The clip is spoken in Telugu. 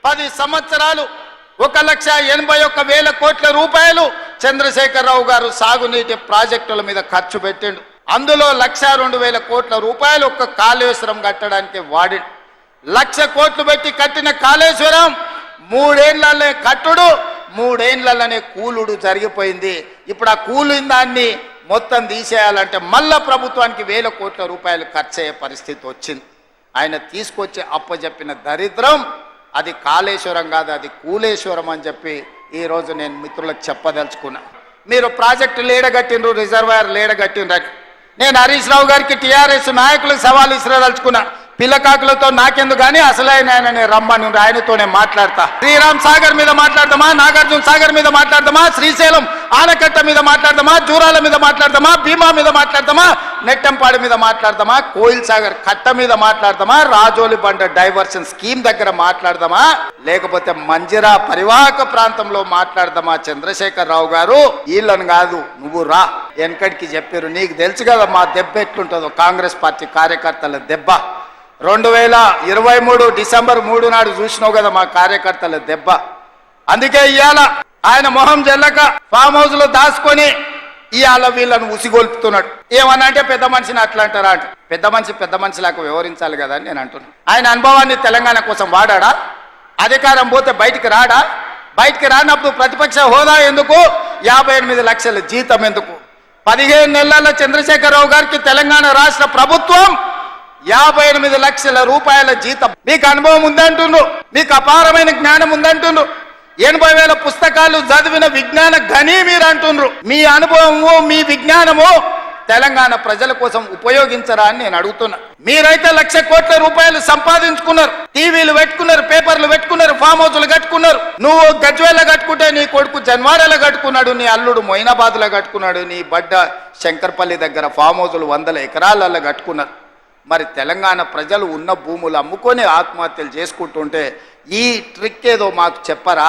10 సంవత్సరాలు 1,81,000 కోట్ల రూపాయలు చంద్రశేఖరరావు గారు సాగునీటి ప్రాజెక్టుల మీద ఖర్చు పెట్టిండు. అందులో 1,02,000 కోట్ల రూపాయలు ఒక్క కాళేశ్వరం కట్టడానికి వాడి 1,00,000 కోట్లు పెట్టి కట్టిన కాళేశ్వరం 3 ఏళ్లనే కట్టుడు 3 ఏళ్లనే కూలుడు జరిగిపోయింది. ఇప్పుడు ఆ కూలిన దాన్ని మొత్తం తీసేయాలంటే మళ్ళా ప్రభుత్వానికి 1,000 కోట్ల రూపాయలు ఖర్చు అయ్యే పరిస్థితి వచ్చింది. ఆయన తీసుకొచ్చి అప్పచెప్పిన దరిద్రం అది కాళేశ్వరం కాదు, అది కూలేశ్వరం అని చెప్పి ఈరోజు నేను మిత్రులకు చెప్పదలుచుకున్నా. మీరు ప్రాజెక్టు లేడగట్టిండ్రు, రిజర్వాయర్ లేడగట్టిండ్రు. నేను హరీష్ రావు గారికి టీఆర్ఎస్ నాయకులకు సవాల్ ఇస్రాదలుచుకున్నా. పిల్లకాకులతో నాకెందుకు కానీ అసలైన ఆయన రమ్మని ఆయనతోనే మాట్లాడతా. శ్రీరామ్ సాగర్ మీద మాట్లాడదామా, నాగార్జున సాగర్ మీద మాట్లాడదామా, శ్రీశైలం ఆనకట్ట మీద మాట్లాడదామా, జూరాల మీద మాట్లాడదామా, భీమా మీద మాట్లాడదామా, నెట్టంపాడి మీద మాట్లాడదామా, కోయిల్ సాగర్ కట్ట మీద మాట్లాడదామా, రాజోలి బండ డైవర్షన్ స్కీమ్ దగ్గర మాట్లాడదామా, లేకపోతే మంజిరా పరివాహక ప్రాంతంలో మాట్లాడదామా? చంద్రశేఖరరావు గారు వీళ్ళని కాదు, నువ్వు రా. వెనకడికి చెప్పారు, నీకు తెలుసు కదా మా దెబ్బ ఎట్లుంటుందో, కాంగ్రెస్ పార్టీ కార్యకర్తల దెబ్బ. 2023 డిసెంబర్ 3 నాడు చూసినావు కదా మా కార్యకర్తల దెబ్బ. అందుకే ఇవాళ ఆయన మొహం జల్లక ఫామ్ హౌస్ లో దాచుకొని ఇవాళ వీళ్ళను ఉసిగొల్పుతున్నాడు. ఏమన్నా అంటే పెద్ద మనిషిని అట్లా అంటారా అంటే, పెద్ద మనిషిలాగా వ్యవహరించాలి కదా అని నేను అంటున్నాను. ఆయన అనుభవాన్ని తెలంగాణ కోసం వాడా? అధికారం పోతే బయటికి రాడా? బయటికి రానప్పుడు ప్రతిపక్ష హోదా ఎందుకు? 58 లక్షల జీతం ఎందుకు? 15 నెలల చంద్రశేఖరరావు గారికి తెలంగాణ రాష్ట్ర ప్రభుత్వం 58 లక్షల రూపాయల జీతం. మీకు అనుభవం ఉందంటుండ్రు, మీకు అపారమైన జ్ఞానం ఉందంటుండ్రు, 80,000 పుస్తకాలు చదివిన విజ్ఞాన గని మీరు అంటుండ్రు. మీ అనుభవము మీ విజ్ఞానము తెలంగాణ ప్రజల కోసం ఉపయోగించరా అని నేను అడుగుతున్నా. మీరైతే 1,00,000 కోట్ల రూపాయలు సంపాదించుకున్నారు, టీవీలు పెట్టుకున్నారు, పేపర్లు పెట్టుకున్నారు, ఫామ్ హౌస్లు కట్టుకున్నారు. నువ్వు గజ్వేల కట్టుకుంటే నీ కొడుకు జన్వాడలో కట్టుకున్నాడు, నీ అల్లుడు మొయినాబాద్లో కట్టుకున్నాడు, నీ బడ్డ శంకర్పల్లి దగ్గర ఫామ్ హౌస్లు 100 ఎకరాలలో కట్టుకున్నారు. మరి తెలంగాణ ప్రజలు ఉన్న భూములు అమ్ముకొని ఆత్మహత్యలు చేసుకుంటుంటే ఈ ట్రిక్ ఏదో మాకు చెప్పరా?